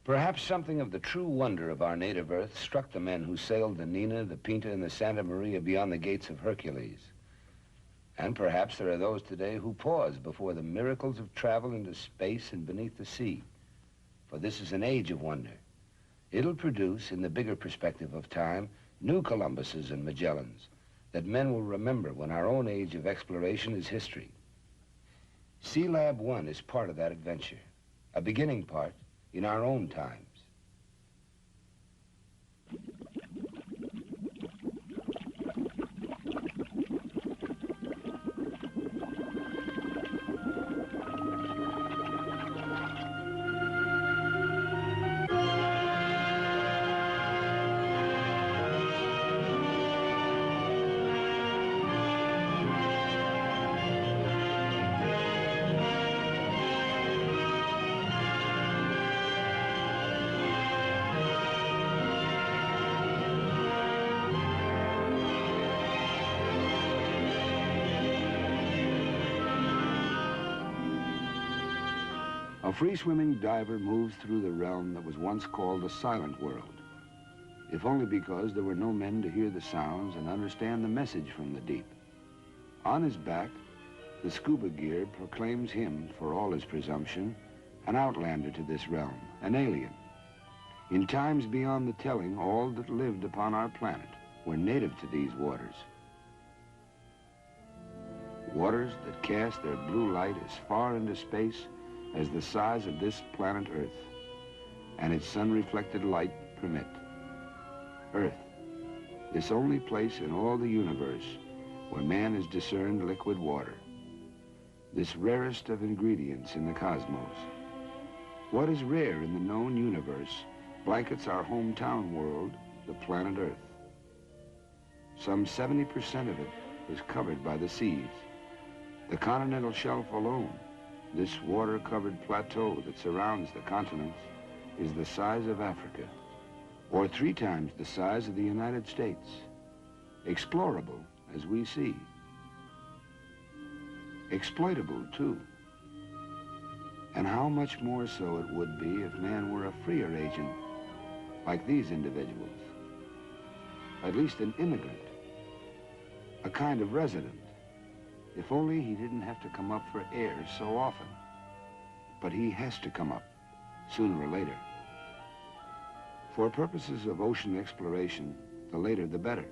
Perhaps something of the true wonder of our native earth struck the men who sailed the Nina, the Pinta, and the Santa Maria beyond the gates of Hercules. And perhaps there are those today who pause before the miracles of travel into space and beneath the sea. For this is an age of wonder. It'll produce, in the bigger perspective of time, new Columbuses and Magellans that men will remember when our own age of exploration is history. SEALAB I is part of that adventure, a beginning part in our own times. A free-swimming diver moves through the realm that was once called the silent world, if only because there were no men to hear the sounds and understand the message from the deep. On his back, the scuba gear proclaims him, for all his presumption, an outlander to this realm, an alien. In times beyond the telling, all that lived upon our planet were native to these waters. Waters that cast their blue light as far into space as the size of this planet Earth and its sun-reflected light permit. Earth, this only place in all the universe where man has discerned liquid water, this rarest of ingredients in the cosmos. What is rare in the known universe blankets our hometown world, the planet Earth. Some 70% of it is covered by the seas. The continental shelf alone, this water-covered plateau that surrounds the continents, is the size of Africa, or 3 times the size of the United States. Explorable, as we see. Exploitable, too. And how much more so it would be if man were a freer agent, like these individuals. At least an immigrant, a kind of resident. If only he didn't have to come up for air so often. But he has to come up, sooner or later. For purposes of ocean exploration, the later the better.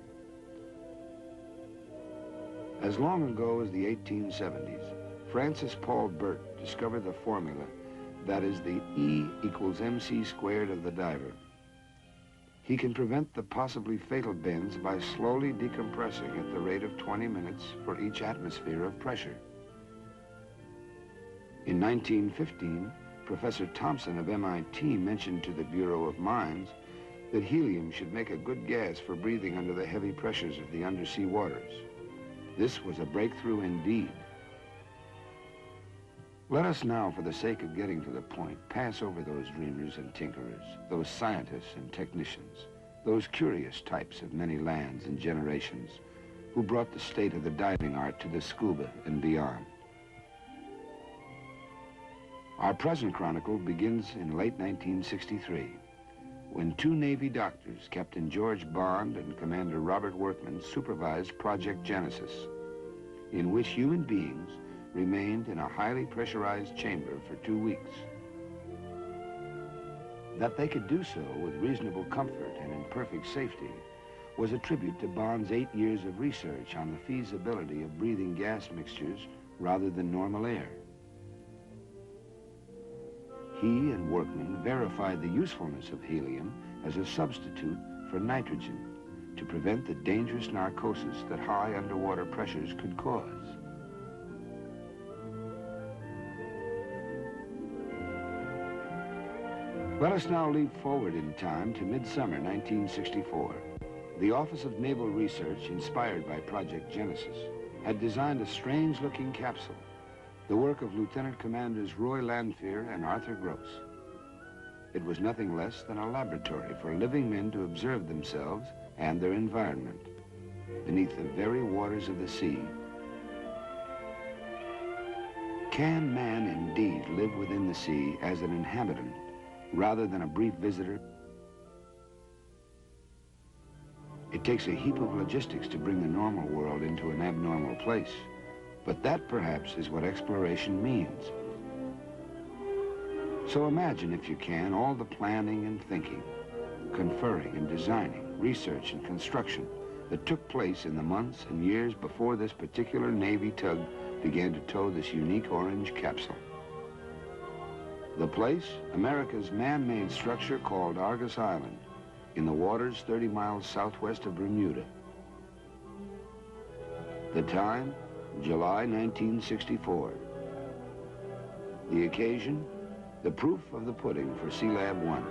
As long ago as the 1870s, Francis Paul Burt discovered the formula that is the E equals mc squared of the diver. He can prevent the possibly fatal bends by slowly decompressing at the rate of 20 minutes for each atmosphere of pressure. In 1915, Professor Thompson of MIT mentioned to the Bureau of Mines that helium should make a good gas for breathing under the heavy pressures of the undersea waters. This was a breakthrough indeed. Let us now, for the sake of getting to the point, pass over those dreamers and tinkerers, those scientists and technicians, those curious types of many lands and generations who brought the state of the diving art to the scuba and beyond. Our present chronicle begins in late 1963, when 2 Navy doctors, Captain George Bond and Commander Robert Workman, supervised Project Genesis, in which human beings remained in a highly pressurized chamber for 2 weeks. That they could do so with reasonable comfort and in perfect safety was a tribute to Bond's 8 years of research on the feasibility of breathing gas mixtures rather than normal air. He and Workman verified the usefulness of helium as a substitute for nitrogen to prevent the dangerous narcosis that high underwater pressures could cause. Let us now leap forward in time to midsummer 1964. The Office of Naval Research, inspired by Project Genesis, had designed a strange-looking capsule, the work of Lieutenant Commanders Roy Lanphier and Arthur Gross. It was nothing less than a laboratory for living men to observe themselves and their environment beneath the very waters of the sea. Can man indeed live within the sea as an inhabitant rather than a brief visitor. It takes a heap of logistics to bring the normal world into an abnormal place. But that, perhaps, is what exploration means. So imagine, if you can, all the planning and thinking, conferring and designing, research and construction that took place in the months and years before this particular Navy tug began to tow this unique orange capsule. The place, America's man-made structure called Argus Island, in the waters 30 miles southwest of Bermuda. The time, July 1964. The occasion, the proof of the pudding for SEALAB I.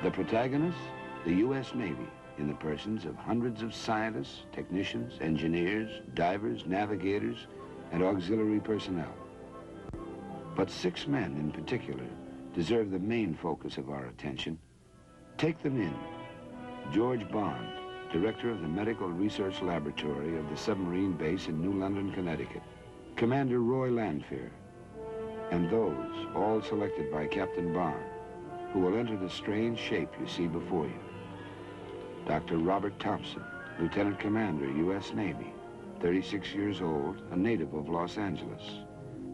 The protagonists, the U.S. Navy, in the persons of hundreds of scientists, technicians, engineers, divers, navigators, and auxiliary personnel. But 6 men in particular deserve the main focus of our attention. Take them in. George Bond, director of the Medical Research Laboratory of the submarine base in New London, Connecticut. Commander Roy Lanfear, and those, all selected by Captain Bond, who will enter the strange shape you see before you. Dr. Robert Thompson, Lieutenant Commander, U.S. Navy, 36 years old, a native of Los Angeles.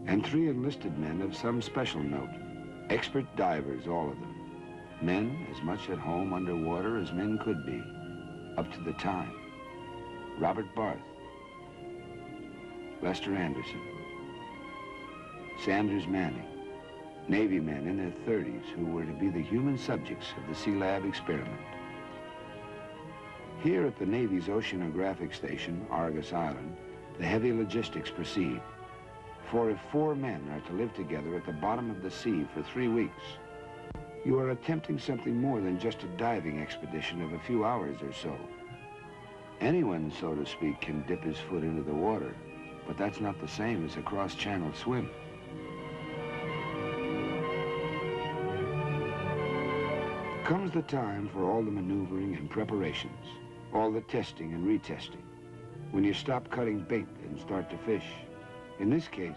And 3 enlisted men of some special note. Expert divers, all of them. Men as much at home underwater as men could be, up to the time. Robert Barth, Lester Anderson, Sanders Manning, Navy men in their 30s who were to be the human subjects of the SEALAB experiment. Here at the Navy's oceanographic station, Argus Island, the heavy logistics proceed. For if 4 men are to live together at the bottom of the sea for 3 weeks, you are attempting something more than just a diving expedition of a few hours or so. Anyone, so to speak, can dip his foot into the water, but that's not the same as a cross-channel swim. Comes the time for all the maneuvering and preparations, all the testing and retesting, when you stop cutting bait and start to fish. In this case,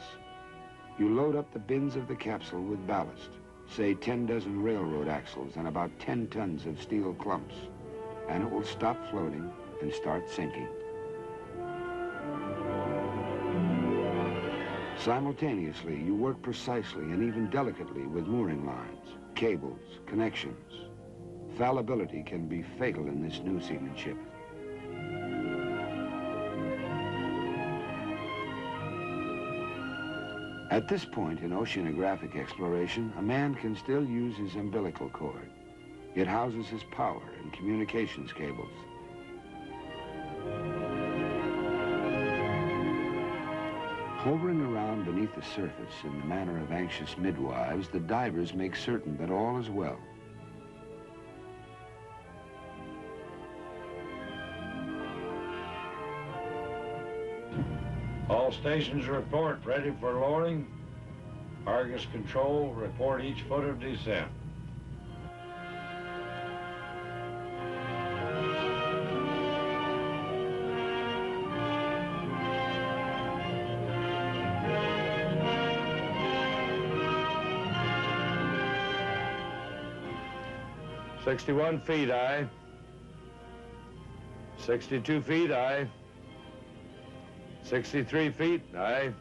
you load up the bins of the capsule with ballast, say 10 dozen railroad axles and about 10 tons of steel clumps, and it will stop floating and start sinking. Simultaneously, you work precisely and even delicately with mooring lines, cables, connections. Fallibility can be fatal in this new seamanship. At this point in oceanographic exploration, a man can still use his umbilical cord. It houses his power and communications cables. Hovering around beneath the surface in the manner of anxious midwives, the divers make certain that all is well. All stations report ready for lowering. Argus Control, report each foot of descent. "61 feet, aye. 62 feet, aye. 63 feet, aye.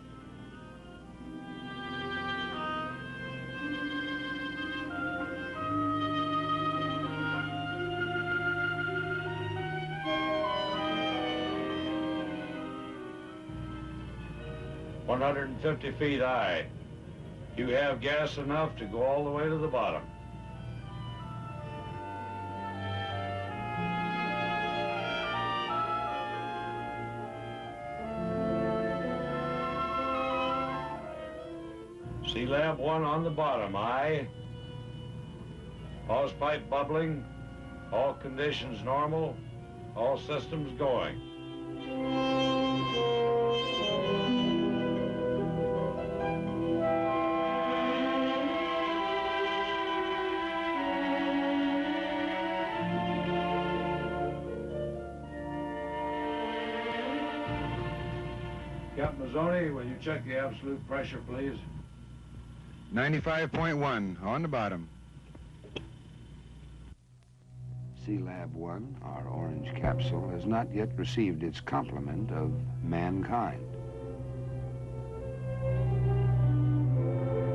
"150 feet, aye. You have gas enough to go all the way to the bottom." SEALAB I on the bottom, aye. Hose pipe bubbling, all conditions normal, all systems going. Mazzoni, will you check the absolute pressure, please? 95.1 on the bottom. SEALAB I, our orange capsule, has not yet received its complement of mankind.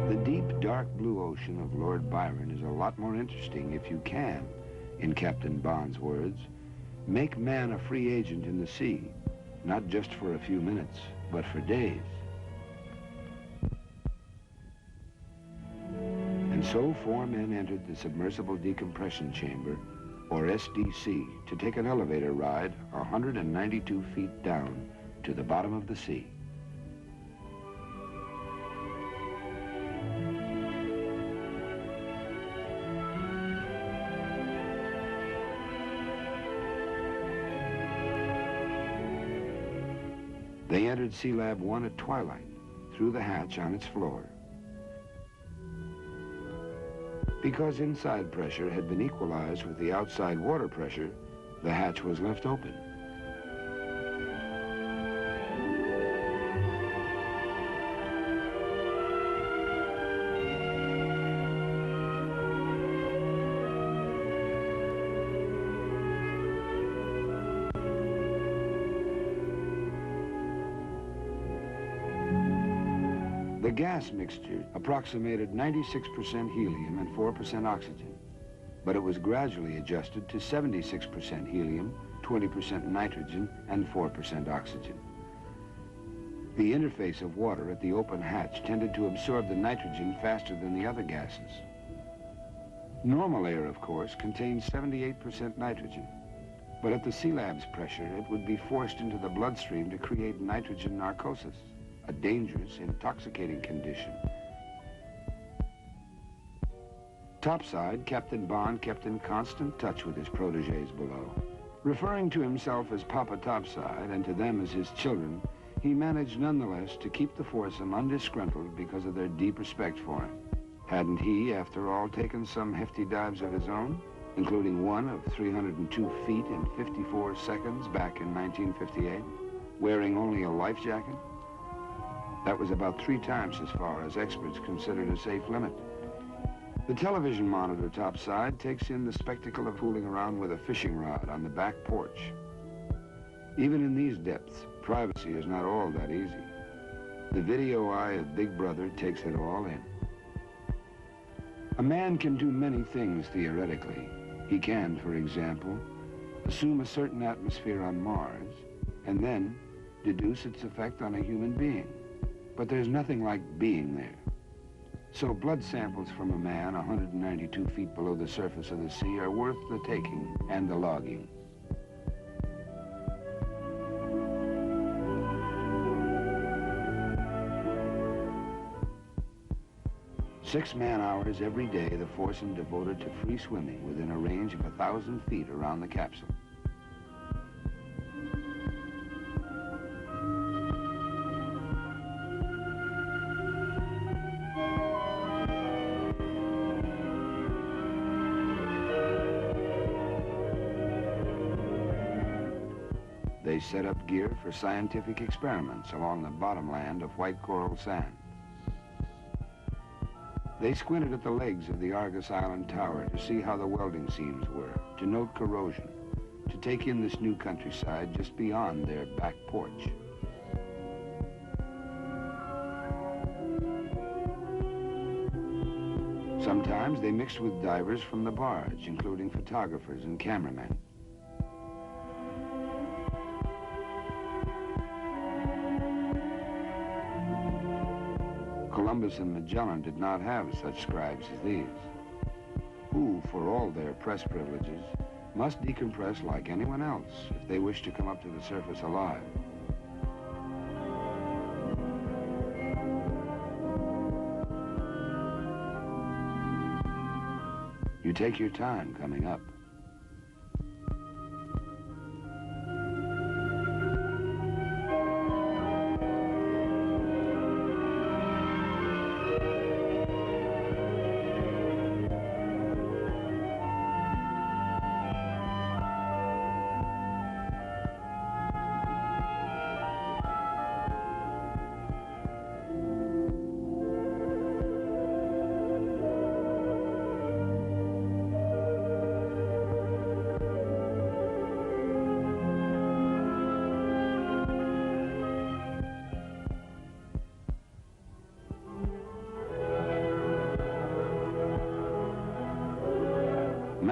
The deep, dark blue ocean of Lord Byron is a lot more interesting if you can, in Captain Bond's words, make man a free agent in the sea, not just for a few minutes, but for days. And so 4 men entered the submersible decompression chamber, or SDC, to take an elevator ride 192 feet down to the bottom of the sea. They entered SEALAB I at twilight, through the hatch on its floor. Because inside pressure had been equalized with the outside water pressure, the hatch was left open. The gas mixture approximated 96% helium and 4% oxygen, but it was gradually adjusted to 76% helium, 20% nitrogen, and 4% oxygen. The interface of water at the open hatch tended to absorb the nitrogen faster than the other gases. Normal air, of course, contains 78% nitrogen, but at the SEALAB's pressure, it would be forced into the bloodstream to create nitrogen narcosis, a dangerous, intoxicating condition. Topside, Captain Bond kept in constant touch with his protégés below. Referring to himself as Papa Topside and to them as his children, he managed nonetheless to keep the foursome undisgruntled because of their deep respect for him. Hadn't he, after all, taken some hefty dives of his own, including one of 302 feet in 54 seconds back in 1958, wearing only a life jacket? That was about 3 times as far as experts considered a safe limit. The television monitor topside takes in the spectacle of fooling around with a fishing rod on the back porch. Even in these depths, privacy is not all that easy. The video eye of Big Brother takes it all in. A man can do many things theoretically. He can, for example, assume a certain atmosphere on Mars and then deduce its effect on a human being. But there's nothing like being there. So blood samples from a man 192 feet below the surface of the sea are worth the taking and the logging. Six man-hours every day, the foursome devoted to free swimming within a range of 1,000 feet around the capsule. They set up gear for scientific experiments along the bottomland of white coral sand. They squinted at the legs of the Argus Island Tower to see how the welding seams were, to note corrosion, to take in this new countryside just beyond their back porch. Sometimes they mixed with divers from the barge, including photographers and cameramen. Columbus and Magellan did not have such scribes as these, who, for all their press privileges, must decompress like anyone else if they wish to come up to the surface alive. You take your time coming up.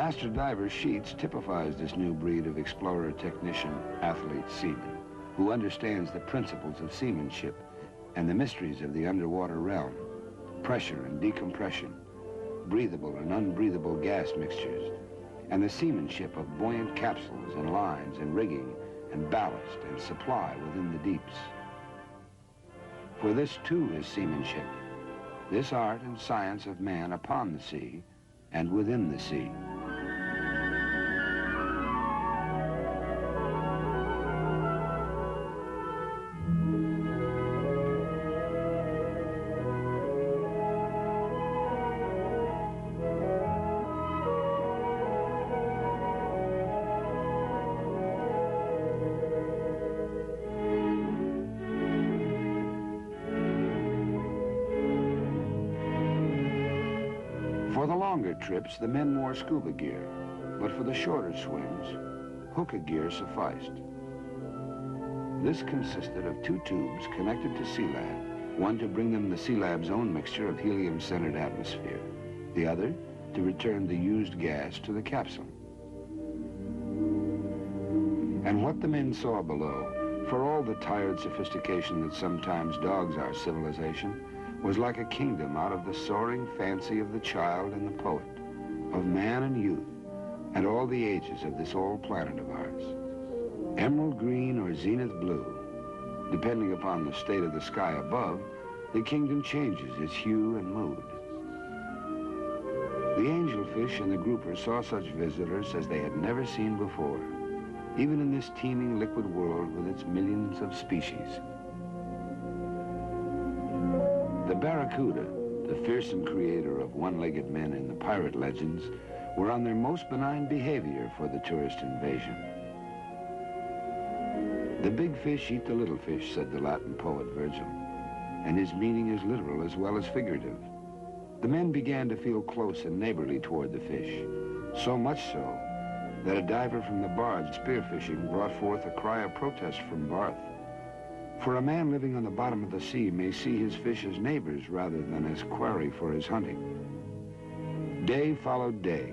Master Diver Sheets typifies this new breed of explorer, technician, athlete, seaman, who understands the principles of seamanship and the mysteries of the underwater realm, pressure and decompression, breathable and unbreathable gas mixtures, and the seamanship of buoyant capsules and lines and rigging and ballast and supply within the deeps. For this too is seamanship, this art and science of man upon the sea and within the sea. For the longer trips, the men wore scuba gear, but for the shorter swims, hookah gear sufficed. This consisted of 2 tubes connected to SEALAB, one to bring them the SEALAB's own mixture of helium-centered atmosphere, the other to return the used gas to the capsule. And what the men saw below, for all the tired sophistication that sometimes dogs our civilization, was like a kingdom out of the soaring fancy of the child and the poet, of man and youth, and all the ages of this old planet of ours. Emerald green or zenith blue, depending upon the state of the sky above, the kingdom changes its hue and mood. The angelfish and the grouper saw such visitors as they had never seen before, even in this teeming liquid world with its millions of species. The barracuda, the fearsome creator of one-legged men in the pirate legends, were on their most benign behavior for the tourist invasion. The big fish eat the little fish, said the Latin poet Virgil, and his meaning is literal as well as figurative. The men began to feel close and neighborly toward the fish, so much so that a diver from the barge spearfishing brought forth a cry of protest from Barth. For a man living on the bottom of the sea may see his fish as neighbors rather than as quarry for his hunting. Day followed day.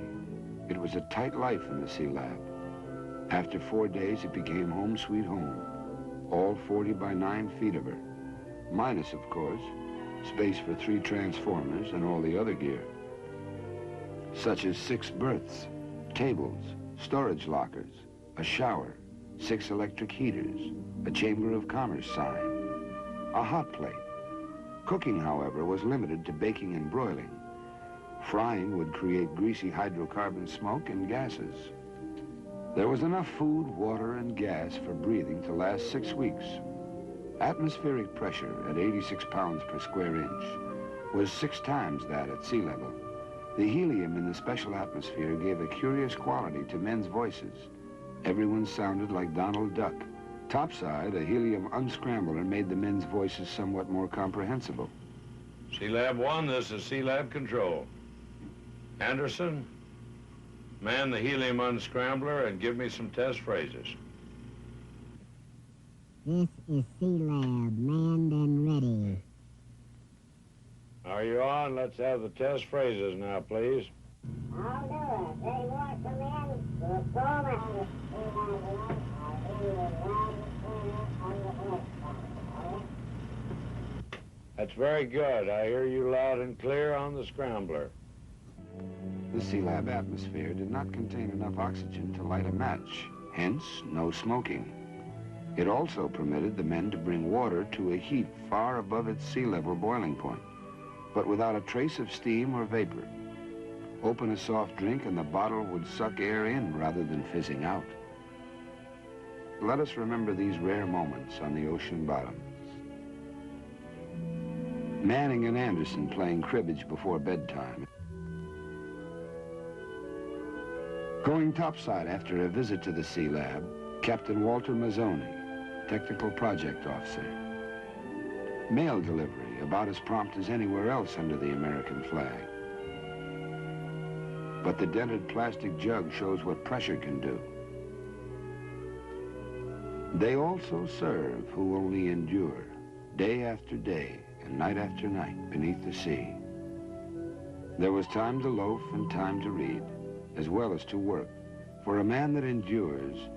It was a tight life in the SEALAB. After 4 days, it became home sweet home, all 40 by 9 feet of her, minus, of course, space for 3 transformers and all the other gear, such as 6 berths, tables, storage lockers, a shower, 6 electric heaters, a Chamber of Commerce sign, a hot plate. Cooking, however, was limited to baking and broiling. Frying would create greasy hydrocarbon smoke and gases. There was enough food, water, and gas for breathing to last 6 weeks. Atmospheric pressure at 86 pounds per square inch was 6 times that at sea level. The helium in the special atmosphere gave a curious quality to men's voices. Everyone sounded like Donald Duck. Topside, a helium unscrambler made the men's voices somewhat more comprehensible. SEALAB I, this is SEALAB Control. Anderson, man the helium unscrambler and give me some test phrases. This is SEALAB, manned and ready. Are you on? Let's have the test phrases now, please. I'll do it. They want the men to perform That's very good. I hear you loud and clear on the scrambler. The SEALAB atmosphere did not contain enough oxygen to light a match, hence no smoking. It also permitted the men to bring water to a heat far above its sea level boiling point, but without a trace of steam or vapor. Open a soft drink and the bottle would suck air in rather than fizzing out. Let us remember these rare moments on the ocean bottom. Manning and Anderson playing cribbage before bedtime. Going topside after a visit to the SEALAB, Captain Walter Mazzoni, Technical Project Officer. Mail delivery, about as prompt as anywhere else under the American flag. But the dented plastic jug shows what pressure can do. They also serve who only endure, day after day and night after night beneath the sea. There was time to loaf and time to read, as well as to work. For a man that endures,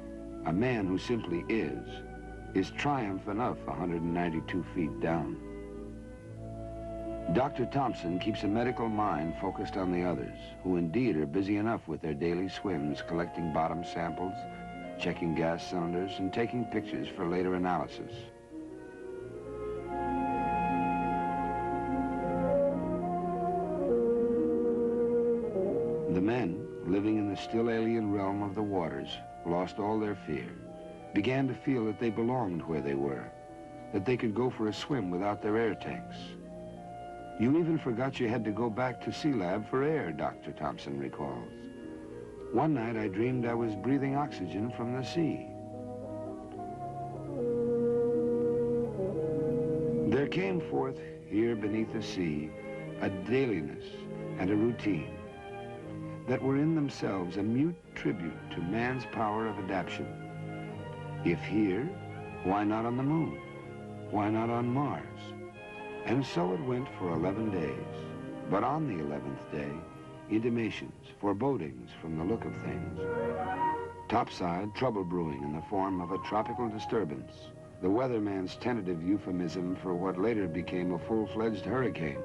a man who simply is triumph enough 192 feet down. Dr. Thompson keeps a medical mind focused on the others, who indeed are busy enough with their daily swims, collecting bottom samples, checking gas cylinders, and taking pictures for later analysis. The men, living in the still alien realm of the waters, lost all their fear, began to feel that they belonged where they were, that they could go for a swim without their air tanks. You even forgot you had to go back to SEALAB for air, Dr. Thompson recalls. One night I dreamed I was breathing oxygen from the sea. There came forth here beneath the sea a dailiness and a routine that were in themselves a mute tribute to man's power of adaptation. If here, why not on the moon? Why not on Mars? And so it went for 11 days. But on the 11th day, intimations, forebodings from the look of things. Topside, trouble brewing in the form of a tropical disturbance, the weatherman's tentative euphemism for what later became a full-fledged hurricane.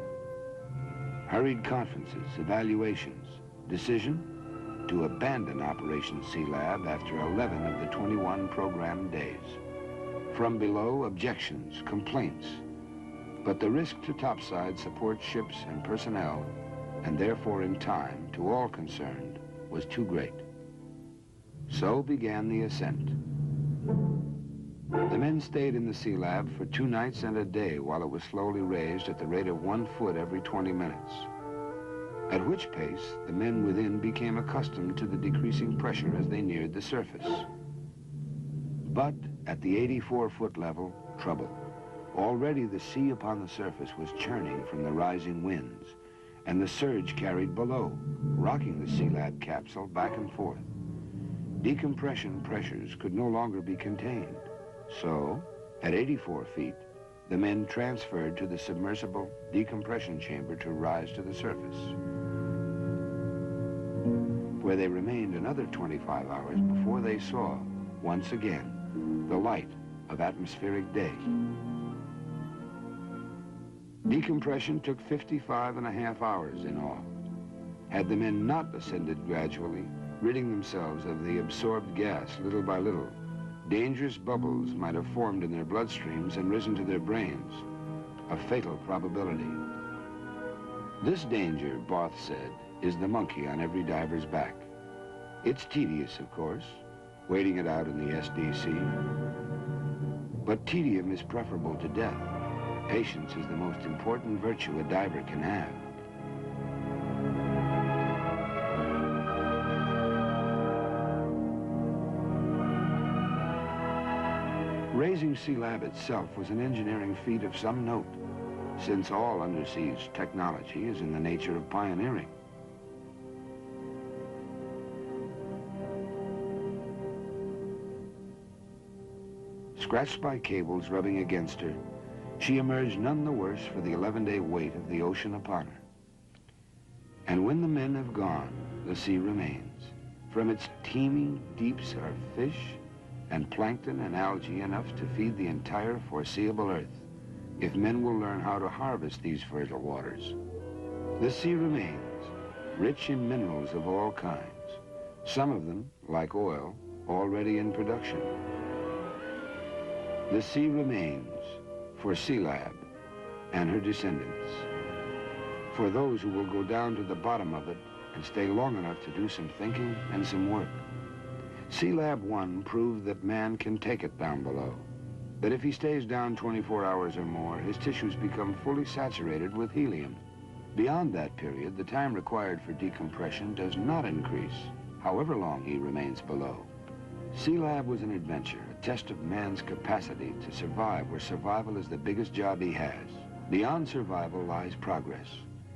Hurried conferences, evaluations, decision to abandon Operation SEALAB after 11 of the 21 programmed days. From below, objections, complaints. But the risk to topside support ships and personnel, and therefore in time, to all concerned, was too great. So began the ascent. The men stayed in the SEALAB for 2 nights and a day while it was slowly raised at the rate of 1 foot every 20 minutes. At which pace, the men within became accustomed to the decreasing pressure as they neared the surface. But at the 84-foot level, trouble. Already the sea upon the surface was churning from the rising winds, and the surge carried below, rocking the SEALAB capsule back and forth. Decompression pressures could no longer be contained. So, at 84 feet, the men transferred to the submersible decompression chamber to rise to the surface, where they remained another 25 hours before they saw, once again, the light of atmospheric day. Decompression took 55.5 hours in all. Had the men not ascended gradually, ridding themselves of the absorbed gas little by little, dangerous bubbles might have formed in their bloodstreams and risen to their brains, a fatal probability. This danger, Both said, is the monkey on every diver's back. It's tedious, of course, waiting it out in the SDC, but tedium is preferable to death. Patience is the most important virtue a diver can have. Raising SEALAB itself was an engineering feat of some note, since all undersea technology is in the nature of pioneering. Scratched by cables rubbing against her, she emerged none the worse for the 11-day weight of the ocean upon her. And when the men have gone, the sea remains. From its teeming deeps are fish and plankton and algae enough to feed the entire foreseeable Earth, if men will learn how to harvest these fertile waters. The sea remains, rich in minerals of all kinds, some of them, like oil, already in production. The sea remains for SEALAB and her descendants, for those who will go down to the bottom of it and stay long enough to do some thinking and some work. SEALAB I proved that man can take it down below, that if he stays down 24 hours or more, his tissues become fully saturated with helium. Beyond that period, the time required for decompression does not increase, however long he remains below. SEALAB was an adventure, a test of man's capacity to survive where survival is the biggest job he has. Beyond survival lies progress,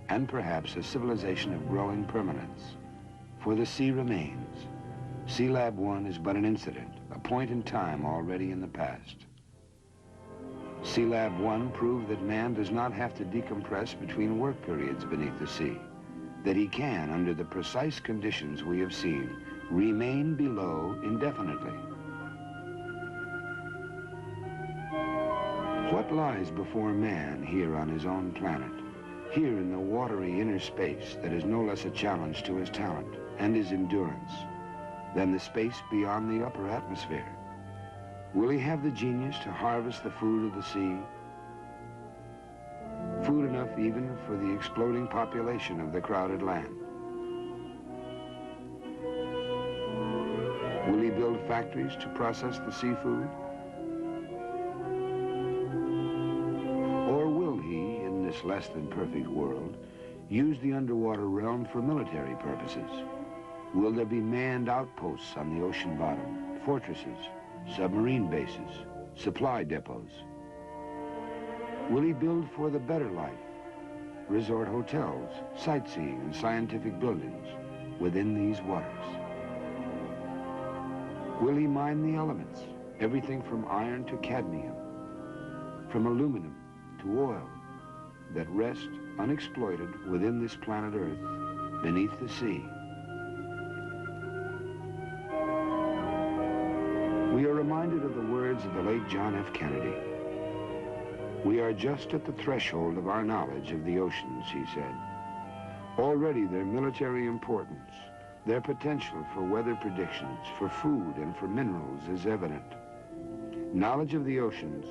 and perhaps a civilization of growing permanence. For the sea remains. SEALAB I is but an incident, a point in time already in the past. SEALAB I proved that man does not have to decompress between work periods beneath the sea. that he can, under the precise conditions we have seen, remain below indefinitely. What lies before man here on his own planet, here in the watery inner space that is no less a challenge to his talent and his endurance than the space beyond the upper atmosphere? Will he have the genius to harvest the food of the sea? Food enough even for the exploding population of the crowded land. Will he build factories to process the seafood? Or will he, in this less than perfect world, use the underwater realm for military purposes? Will there be manned outposts on the ocean bottom, fortresses, submarine bases, supply depots? Will he build for the better life, resort hotels, sightseeing, and scientific buildings within these waters? Will he mine the elements, everything from iron to cadmium, from aluminum to oil, that rest unexploited within this planet Earth beneath the sea? We are reminded of the words of the late John F. Kennedy. We are just at the threshold of our knowledge of the oceans, he said. Already their military importance, their potential for weather predictions, for food and for minerals is evident. Knowledge of the oceans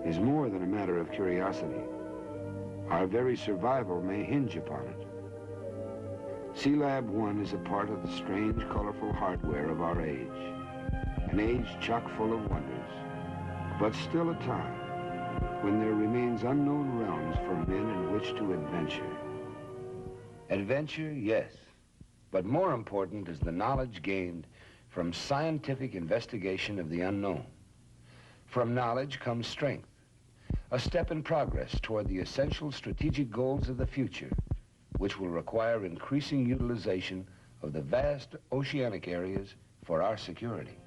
is more than a matter of curiosity. Our very survival may hinge upon it. SEALAB I is a part of the strange, colorful hardware of our age. An age chock full of wonders, but still a time when there remains unknown realms for men in which to adventure. Adventure, yes, but more important is the knowledge gained from scientific investigation of the unknown. From knowledge comes strength, a step in progress toward the essential strategic goals of the future, which will require increasing utilization of the vast oceanic areas for our security.